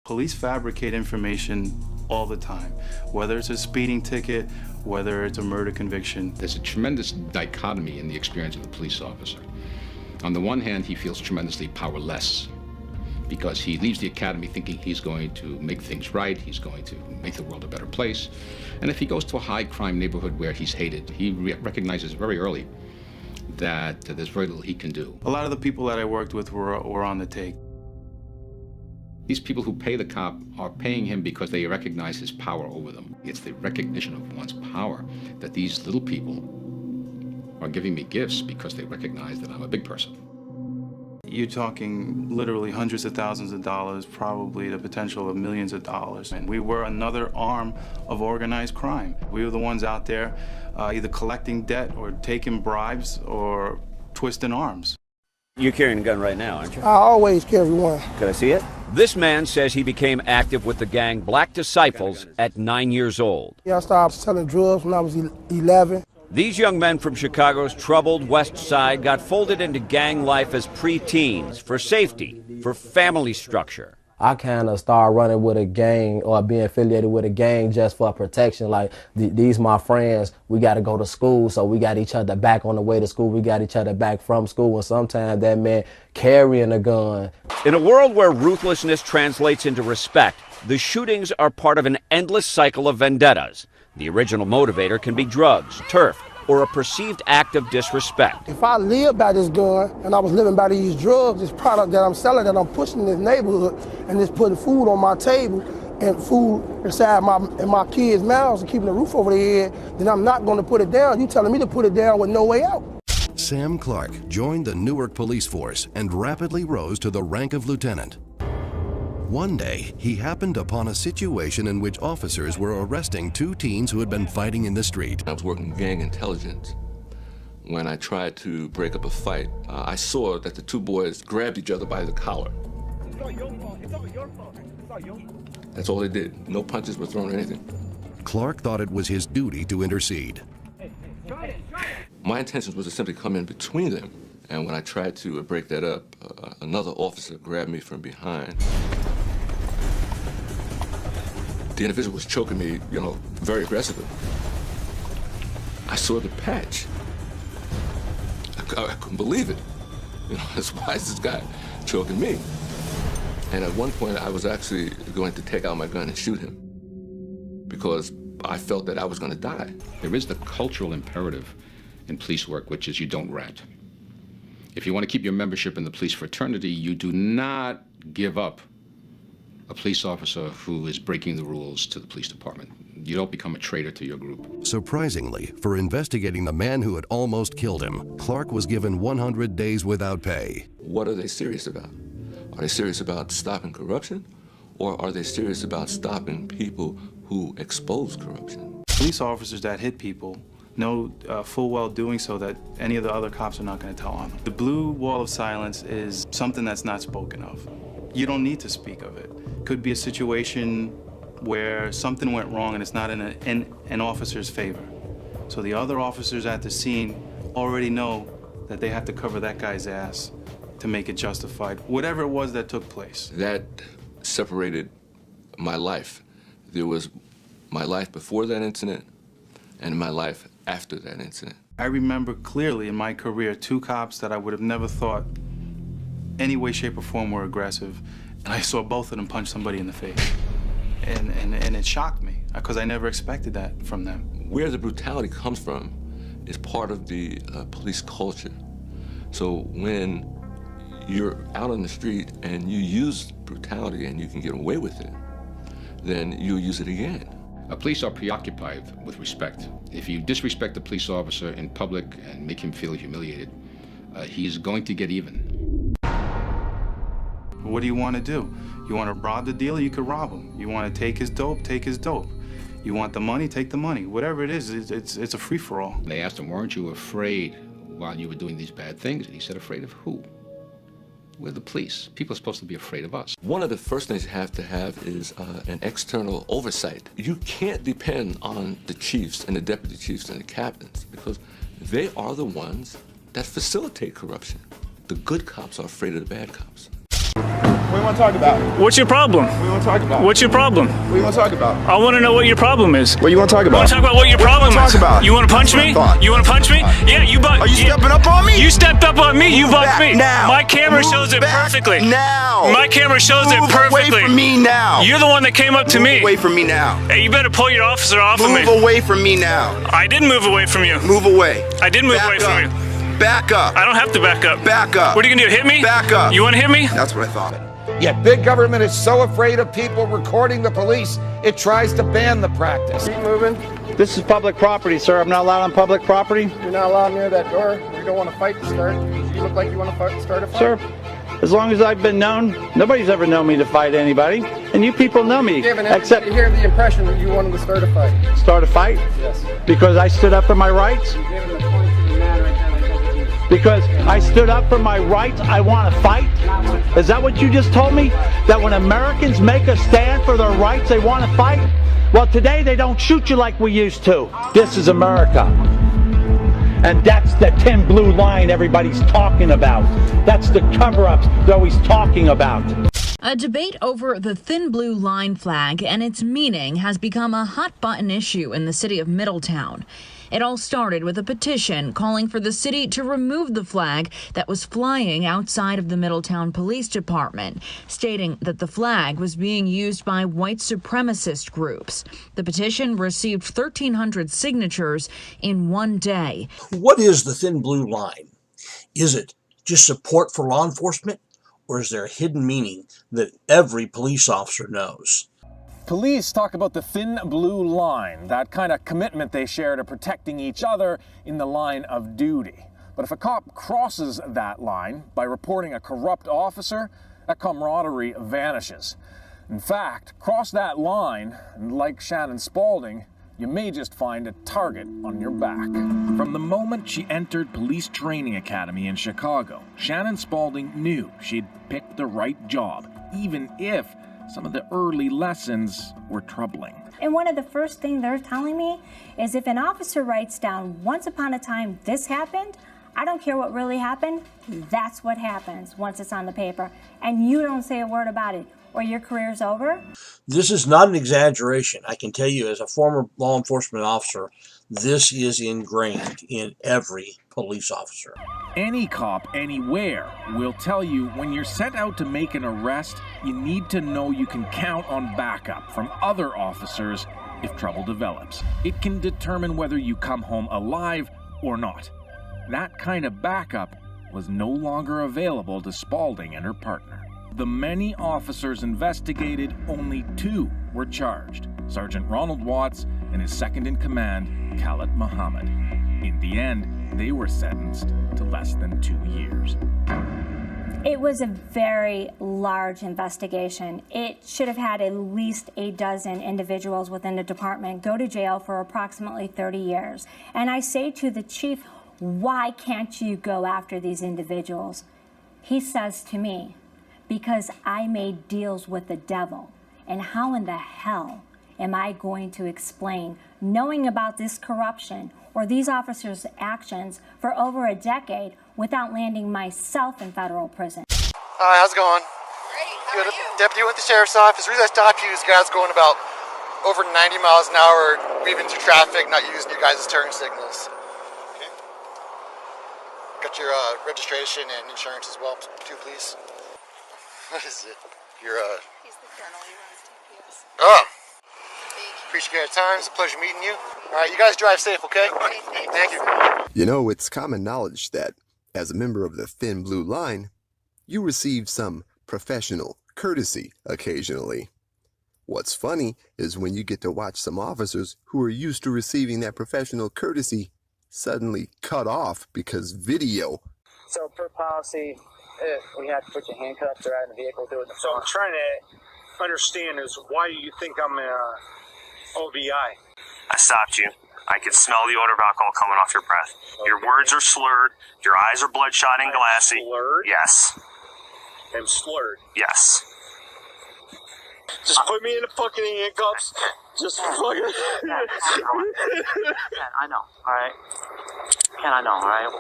Police fabricate information all the time, whether it's a speeding ticket, whether it's a murder conviction. There's a tremendous dichotomy in the experience of the police officer. On the one hand, he feels tremendously powerless because he leaves the academy thinking he's going to make things right, he's going to make the world a better place. And if he goes to a high crime neighborhood where he's hated, he recognizes very early that there's very little he can do. A lot of the people that I worked with were on the take. These people who pay the cop are paying him because they recognize his power over them. It's the recognition of one's power that these little people are giving me gifts because they recognize that I'm a big person. You're talking literally hundreds of thousands of dollars, probably the potential of millions of dollars. And we were another arm of organized crime. We were the ones out there either collecting debt or taking bribes or twisting arms. You're carrying a gun right now, aren't you? I always carry one. Can I see it? This man says he became active with the gang Black Disciples at 9 years old. Yeah, I started selling drugs when I was 11. These young men from Chicago's troubled West Side got folded into gang life as preteens for safety, for family structure. I kind of started running with a gang or being affiliated with a gang just for protection. Like, these my friends, we got to go to school, so we got each other back on the way to school. We got each other back from school, and sometimes that meant carrying a gun. In a world where ruthlessness translates into respect, the shootings are part of an endless cycle of vendettas. The original motivator can be drugs, turf, or a perceived act of disrespect. If I lived by this gun and I was living by these drugs, this product that I'm selling, that I'm pushing in this neighborhood, and just putting food on my table and food inside my kids' mouths and keeping the roof over their head, then I'm not going to put it down. You telling me to put it down with no way out. Sam Clark joined the Newark Police Force and rapidly rose to the rank of lieutenant. One day, he happened upon a situation in which officers were arresting two teens who had been fighting in the street. I was working gang intelligence. When I tried to break up a fight, I saw that the two boys grabbed each other by the collar. It's all your fault. It's all your fault. It's all your fault. That's all they did. No punches were thrown or anything. Clark thought it was his duty to intercede. Try it. My intention was to simply come in between them. And when I tried to break that up, another officer grabbed me from behind. The individual was choking me, very aggressively. I saw the patch. I couldn't believe it. Why is this guy choking me? And at one point, I was actually going to take out my gun and shoot him because I felt that I was going to die. There is the cultural imperative in police work, which is you don't rat. If you want to keep your membership in the police fraternity, you do not give up a police officer who is breaking the rules to the police department. You don't become a traitor to your group. Surprisingly, for investigating the man who had almost killed him, Clark was given 100 days without pay. What are they serious about? Are they serious about stopping corruption? Or are they serious about stopping people who expose corruption? Police officers that hit people know full well doing so that any of the other cops are not going to tell on them. The blue wall of silence is something that's not spoken of. You don't need to speak of it. Could be a situation where something went wrong and it's not in an officer's favor. So the other officers at the scene already know that they have to cover that guy's ass to make it justified, whatever it was that took place. That separated my life. There was my life before that incident and my life after that incident. I remember clearly in my career 2 cops that I would have never thought any way, shape, or form were aggressive. And I saw both of them punch somebody in the face. And it shocked me, because I never expected that from them. Where the brutality comes from is part of the police culture. So when you're out on the street and you use brutality and you can get away with it, then you'll use it again. Police are preoccupied with respect. If you disrespect a police officer in public and make him feel humiliated, he's going to get even. What do you want to do? You want to rob the dealer, you could rob him. You want to take his dope, take his dope. You want the money, take the money. Whatever it is, it's a free-for-all. They asked him, weren't you afraid while you were doing these bad things? And he said, afraid of who? We're the police. People are supposed to be afraid of us. One of the first things you have to have is an external oversight. You can't depend on the chiefs and the deputy chiefs and the captains because they are the ones that facilitate corruption. The good cops are afraid of the bad cops. do you want to talk about? What's your problem? What do you want to talk about? What's your problem? What do you want to talk about? I want to know what your problem is. What do you want to talk about? I want to talk about what your problem is. Talk about. You want to punch me? You want to punch me? Yeah, you bumped. Are you stepping up on me? You stepped up on me. You bumped me. Now. My camera Move shows it back perfectly. Now. My camera shows it Move perfectly. away from me now. You're the one that came up to me. Move away from me now. Hey, you better pull your officer off of me. Move away from me now. I didn't move away from you. Move away. I did move Back away up. from you. Back up. I don't have to back up. Back up. What are you gonna do? Hit me? Back up. You wanna hit me? That's what I thought. Yet big government is so afraid of people recording the police, it tries to ban the practice. Keep moving. This is public property, sir. I'm not allowed on public property. You're not allowed near that door. We don't want to fight to start. You look like you want to start a fight. Sir, as long as I've been known, nobody's ever known me to fight anybody. And you people know me. Except you hear the impression that you wanted to start a fight. Start a fight? Yes. Because I stood up for my rights? You gave him the point to the man right now. Because I stood up for my rights, I want to fight? Is that what you just told me? That when Americans make a stand for their rights, they want to fight? Well, today they don't shoot you like we used to. This is America. And that's the thin blue line everybody's talking about. That's the cover-ups they're always talking about. A debate over the thin blue line flag and its meaning has become a hot-button issue in the city of Middletown. It all started with a petition calling for the city to remove the flag that was flying outside of the Middletown Police Department, stating that the flag was being used by white supremacist groups. The petition received 1,300 signatures in one day. What is the thin blue line? Is it just support for law enforcement, or is there a hidden meaning that every police officer knows? Police talk about the thin blue line, that kind of commitment they share to protecting each other in the line of duty. But if a cop crosses that line by reporting a corrupt officer, that camaraderie vanishes. In fact, cross that line, and like Shannon Spaulding, you may just find a target on your back. From the moment she entered Police Training Academy in Chicago, Shannon Spaulding knew she'd picked the right job, even if some of the early lessons were troubling. And one of the first things they're telling me is if an officer writes down, once upon a time this happened, I don't care what really happened, that's what happens once it's on the paper. And you don't say a word about it, or your career's over. This is not an exaggeration. I can tell you as a former law enforcement officer, this is ingrained in every police officer. Any cop anywhere will tell you when you're sent out to make an arrest, you need to know you can count on backup from other officers if trouble develops. It can determine whether you come home alive or not. That kind of backup was no longer available to Spaulding and her partner. The many officers investigated, only 2 were charged, Sergeant Ronald Watts and his second-in-command, Khalid Muhammad. In the end, they were sentenced to less than 2 years. It was a very large investigation. It should have had at least a dozen individuals within the department go to jail for approximately 30 years. And I say to the chief, why can't you go after these individuals? He says to me, because I made deals with the devil. And how in the hell am I going to explain knowing about this corruption or these officers' actions for over a decade without landing myself in federal prison? Hi, how's it going? Great, how are you? Deputy with the Sheriff's Office. The reason I stopped you is guys going about over 90 miles an hour, weaving through traffic, not using you guys' turn signals. Okay. Got your registration and insurance as well, too, please. What is it? Your, He's the colonel, he runs TPS. Oh! Appreciate your time. It's a pleasure meeting you. Alright, you guys drive safe, okay? Thank you. You know, it's common knowledge that, as a member of the Thin Blue Line, you receive some professional courtesy occasionally. What's funny is when you get to watch some officers who are used to receiving that professional courtesy suddenly cut off because video. So per policy, we have to put your handcuffs around the vehicle through it. So I'm trying to understand is why you think I'm OBI? I stopped you. I could smell the odor of alcohol coming off your breath. Okay. Your words are slurred. Your eyes are bloodshot and glassy. Slurred? Yes. I'm slurred? Yes. Just put me in the fucking handcuffs. Just fucking... I know, all right? can I know, all right?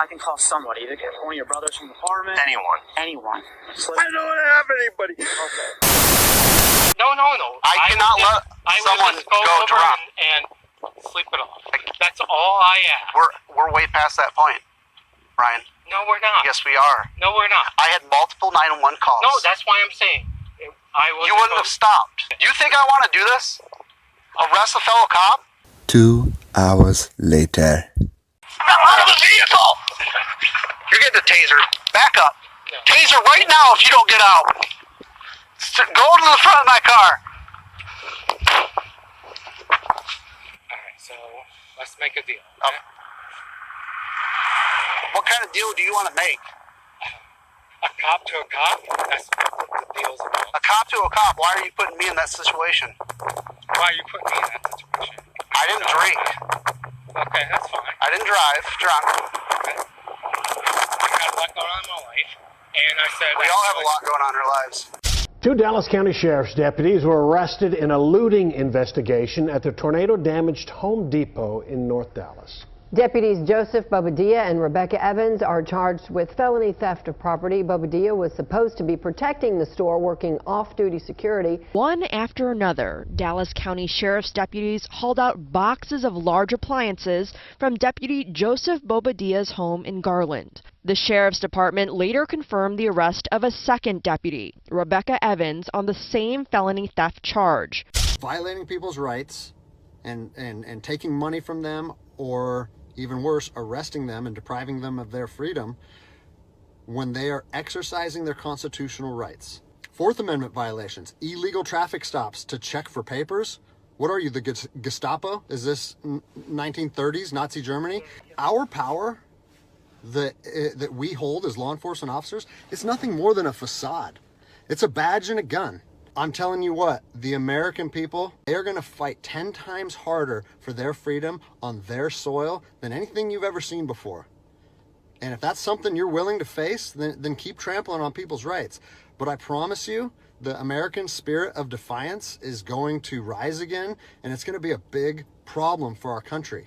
I can call somebody. Either get one of your brothers from the apartment. Anyone. Anyone. So I don't have anybody. Okay. No. I cannot let someone just go to over rock. and sleep it off. That's all I ask. We're way past that point, Brian. No, we're not. Yes, we are. No, we're not. I had multiple 911 calls. No, that's why I'm saying. You wouldn't have stopped. You think I want to do this? Arrest a fellow cop? 2 hours later. Out of the vehicle! You're getting a taser. Back up. No. Taser right now if you don't get out. Go to the front of my car. Alright, so let's make a deal. Okay? What kind of deal do you want to make? A cop to a cop? That's what the deal's about. A cop to a cop? Why are you putting me in that situation? Why are you putting me in that situation? I didn't drink. Okay, that's fine. I didn't drive drunk. Okay. I had a lot going on in my life, and I said... We all have a lot going on in our lives. 2 Dallas County Sheriff's deputies were arrested in a looting investigation at the tornado-damaged Home Depot in North Dallas. Deputies Joseph Bobadilla and Rebecca Evans are charged with felony theft of property. Bobadilla was supposed to be protecting the store, working off-duty security. One after another, Dallas County Sheriff's deputies hauled out boxes of large appliances from Deputy Joseph Bobadilla's home in Garland. The Sheriff's Department later confirmed the arrest of a second deputy, Rebecca Evans, on the same felony theft charge. Violating people's rights and taking money from them, or even worse, arresting them and depriving them of their freedom when they are exercising their constitutional rights. Fourth Amendment violations, illegal traffic stops to check for papers. What are you, the Gestapo? Is this 1930s Nazi Germany? Our power that we hold as law enforcement officers, it's nothing more than a facade. It's a badge and a gun. I'm telling you what, the American people, they are going to fight 10 times harder for their freedom on their soil than anything you've ever seen before. And if that's something you're willing to face, then keep trampling on people's rights. But I promise you, the American spirit of defiance is going to rise again, and it's going to be a big problem for our country.